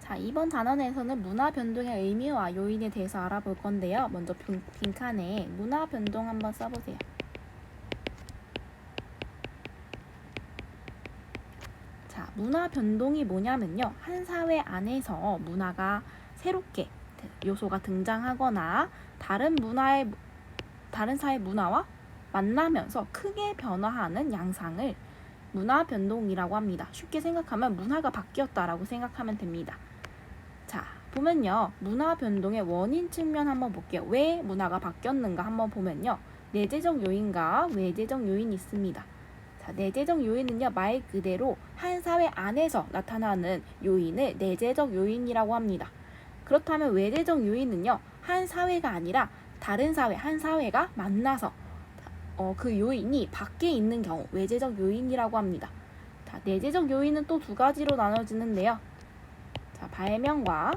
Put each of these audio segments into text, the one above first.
자, 이번 단원에서는 문화 변동의 의미와 요인에 대해서 알아볼 건데요. 먼저 빈칸에 문화 변동 한번 써보세요. 자, 문화 변동이 뭐냐면요. 한 사회 안에서 문화가 새롭게 요소가 등장하거나 다른 사회 문화와 만나면서 크게 변화하는 양상을 문화 변동이라고 합니다. 쉽게 생각하면 문화가 바뀌었다라고 생각하면 됩니다. 자, 보면요. 문화 변동의 원인 측면 한번 볼게요. 왜 문화가 바뀌었는가 한번 보면요. 내재적 요인과 외재적 요인이 있습니다. 자, 내재적 요인은요. 말 그대로 한 사회 안에서 나타나는 요인을 내재적 요인이라고 합니다. 그렇다면 외재적 요인은요. 한 사회가 아니라 다른 사회, 한 사회가 만나서 그 요인이 밖에 있는 경우 외재적 요인이라고 합니다. 자, 내재적 요인은 또 두 가지로 나눠지는데요. 자, 발명과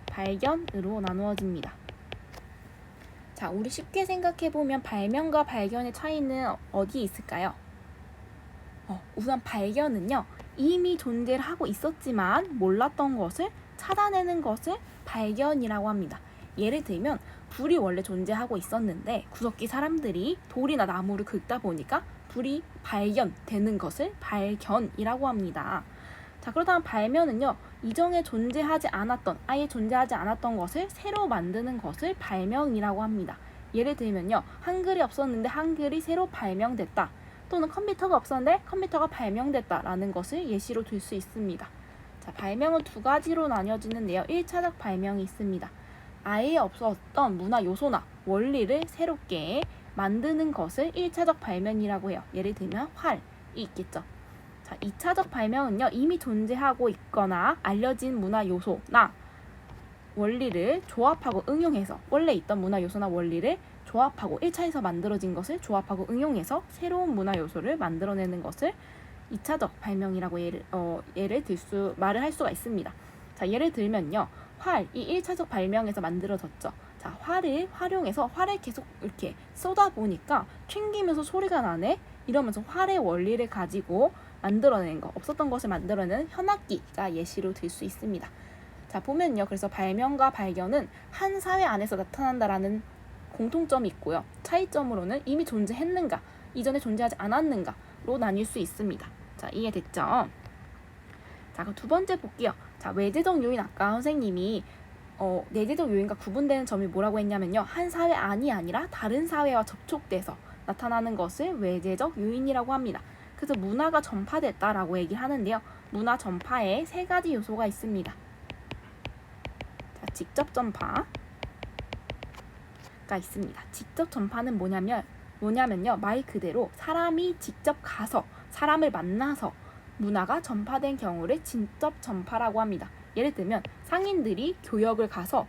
발견으로 나누어집니다. 자, 우리 쉽게 생각해보면 발명과 발견의 차이는 어디에 있을까요? 우선 발견은요. 이미 존재를 하고 있었지만 몰랐던 것을 찾아내는 것을 발견이라고 합니다. 예를 들면 불이 원래 존재하고 있었는데 구석기 사람들이 돌이나 나무를 긁다 보니까 불이 발견되는 것을 발견이라고 합니다. 자, 그렇다면 발명은요. 이전에 아예 존재하지 않았던 것을 새로 만드는 것을 발명이라고 합니다. 예를 들면요. 한글이 없었는데 한글이 새로 발명됐다. 또는 컴퓨터가 없었는데 컴퓨터가 발명됐다라는 것을 예시로 들 수 있습니다. 자, 발명은 두 가지로 나뉘어지는데요. 1차적 발명이 있습니다. 아예 없었던 문화 요소나 원리를 새롭게 만드는 것을 1차적 발명이라고 해요. 예를 들면 활이 있겠죠. 자, 2차적 발명은요. 이미 존재하고 있거나 알려진 문화 요소나 원리를 조합하고 응용해서 원래 있던 문화 요소나 원리를 조합하고 1차에서 만들어진 것을 조합하고 응용해서 새로운 문화 요소를 만들어내는 것을 2차적 발명이라고 말을 할 수가 있습니다. 자, 예를 들면요. 활이 1차적 발명에서 만들어졌죠. 자, 활을 활용해서 활을 계속 이렇게 쏘다 보니까 튕기면서 소리가 나네? 이러면서 활의 원리를 가지고 만들어낸 거, 없었던 것을 만들어내는 현악기가 예시로 들 수 있습니다. 자, 보면요. 그래서 발명과 발견은 한 사회 안에서 나타난다라는 공통점이 있고요. 차이점으로는 이미 존재했는가, 이전에 존재하지 않았는가로 나뉠 수 있습니다. 자, 이해됐죠? 자, 그럼 두 번째 볼게요. 자, 외재적 요인 아까 선생님이 내재적 요인과 구분되는 점이 뭐라고 했냐면요. 한 사회 안이 아니라 다른 사회와 접촉돼서 나타나는 것을 외재적 요인이라고 합니다. 그래서 문화가 전파됐다라고 얘기하는데요. 문화 전파에 세 가지 요소가 있습니다. 자, 직접 전파가 있습니다. 직접 전파는 뭐냐면요. 말 그대로 사람이 직접 가서 사람을 만나서 문화가 전파된 경우를 직접 전파라고 합니다. 예를 들면 상인들이 교역을 가서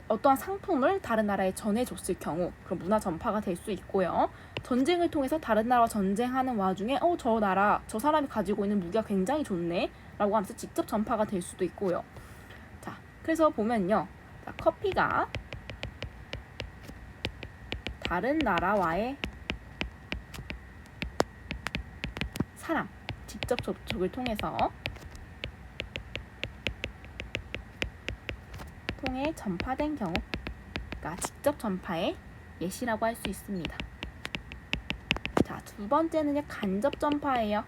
어떠한 상품을 다른 나라에 전해줬을 경우 그럼 문화 전파가 될 수 있고요. 전쟁을 통해서 다른 나라와 전쟁하는 와중에 저 사람이 가지고 있는 무기가 굉장히 좋네 라고 하면서 직접 전파가 될 수도 있고요. 자, 그래서 보면요. 자, 커피가 다른 나라와의 사람 직접 접촉을 통해 전파된 경우가 직접 전파의 예시라고 할 수 있습니다. 자, 두 번째는 간접 전파예요.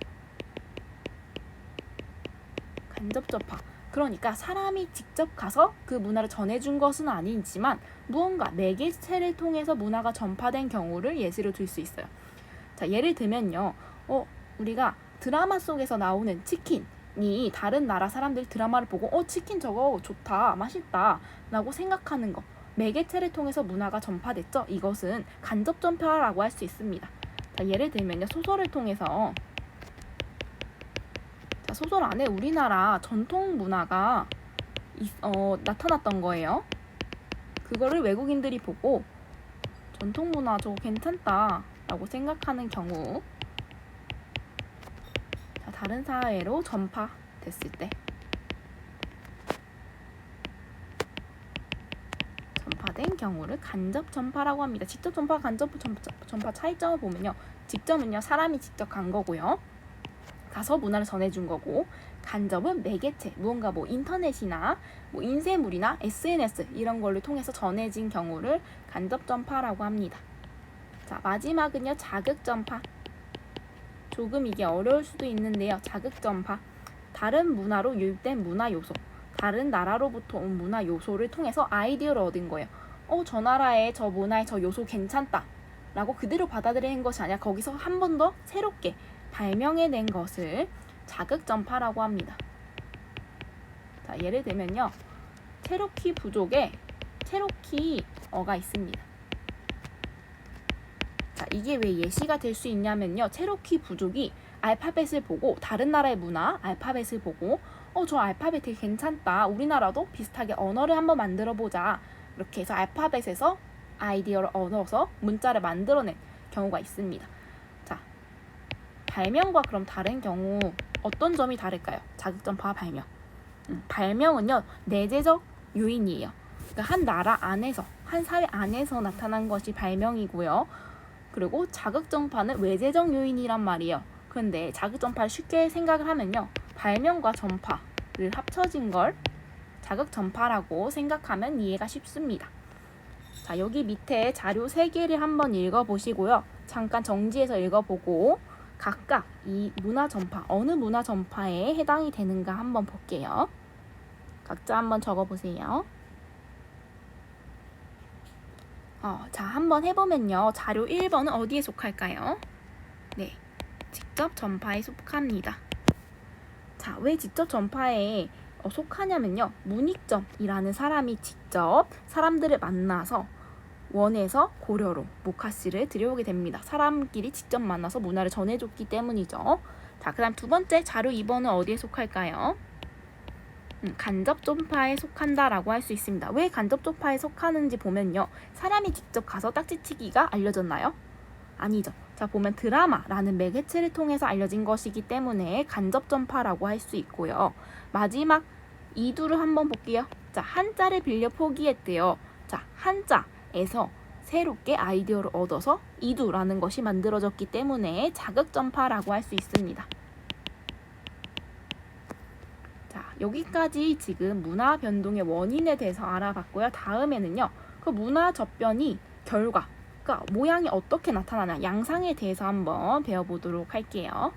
간접 전파. 그러니까 사람이 직접 가서 그 문화를 전해준 것은 아니지만 무언가 매개체를 통해서 문화가 전파된 경우를 예시로 들 수 있어요. 자, 예를 들면요. 우리가 드라마 속에서 나오는 치킨이 다른 나라 사람들이 드라마를 보고 치킨 저거 좋다, 맛있다 라고 생각하는 거. 매개체를 통해서 문화가 전파됐죠. 이것은 간접 전파라고 할 수 있습니다. 자, 예를 들면요. 소설을 통해서 소설 안에 우리나라 전통 문화가 나타났던 거예요. 그거를 외국인들이 보고 전통 문화 저거 괜찮다 라고 생각하는 경우 다른 사회로 전파됐을 때 전파된 경우를 간접 전파라고 합니다. 직접 전파, 간접 전파 차이점을 보면요. 직접은요. 사람이 직접 간 거고요. 가서 문화를 전해준 거고, 간접은 매개체, 무언가 뭐 인터넷이나 뭐 인쇄물이나 SNS 이런 걸로 통해서 전해진 경우를 간접 전파라고 합니다. 자, 마지막은요, 자극 전파. 조금 이게 어려울 수도 있는데요. 자극 전파. 다른 문화로 유입된 문화 요소, 다른 나라로부터 온 문화 요소를 통해서 아이디어를 얻은 거예요. 저 나라의 저 문화의 저 요소 괜찮다 라고 그대로 받아들이는 것이 아니라 거기서 한 번 더 새롭게 발명해낸 것을 자극 전파라고 합니다. 자, 예를 들면요, 체로키 부족에 체로키어가 있습니다. 자, 이게 왜 예시가 될 수 있냐면요, 체로키 부족이 알파벳을 보고, 다른 나라의 문화 알파벳을 보고 저 알파벳 되게 괜찮다, 우리나라도 비슷하게 언어를 한번 만들어 보자, 이렇게 해서 알파벳에서 아이디어를 얻어서 문자를 만들어낸 경우가 있습니다. 자, 발명과 그럼 다른 경우 어떤 점이 다를까요? 자극전파와 발명. 발명은요, 내재적 요인이에요. 그러니까 한 나라 안에서, 한 사회 안에서 나타난 것이 발명이고요. 그리고 자극전파는 외재적 요인이란 말이에요. 그런데 자극전파를 쉽게 생각을 하면요, 발명과 전파를 합쳐진 걸 자극전파라고 생각하면 이해가 쉽습니다. 자, 여기 밑에 자료 3개를 한번 읽어보시고요. 잠깐 정지해서 읽어보고 각각 이 문화 전파, 어느 문화 전파에 해당이 되는가 한번 볼게요. 각자 한번 적어보세요. 자, 한번 해보면요. 자료 1번은 어디에 속할까요? 네, 직접 전파에 속합니다. 자, 왜 직접 전파에 속하냐면요, 문익점이라는 사람이 직접 사람들을 만나서 원에서 고려로 모카씨를 들여오게 됩니다. 사람끼리 직접 만나서 문화를 전해줬기 때문이죠. 자, 그 다음 두 번째 자료 2번은 어디에 속할까요? 간접 전파에 속한다라고 할 수 있습니다. 왜 간접 전파에 속하는지 보면요, 사람이 직접 가서 딱지치기가 알려졌나요? 아니죠. 자, 보면 드라마라는 매개체를 통해서 알려진 것이기 때문에 간접 전파라고 할 수 있고요. 마지막 이두를 한번 볼게요. 자, 한자를 빌려 포기했대요. 자, 한자에서 새롭게 아이디어를 얻어서 이두라는 것이 만들어졌기 때문에 자극 전파라고 할 수 있습니다. 자, 여기까지 지금 문화 변동의 원인에 대해서 알아봤고요. 다음에는요, 그 문화 접변이 결과, 그러니까 모양이 어떻게 나타나냐, 양상에 대해서 한번 배워보도록 할게요.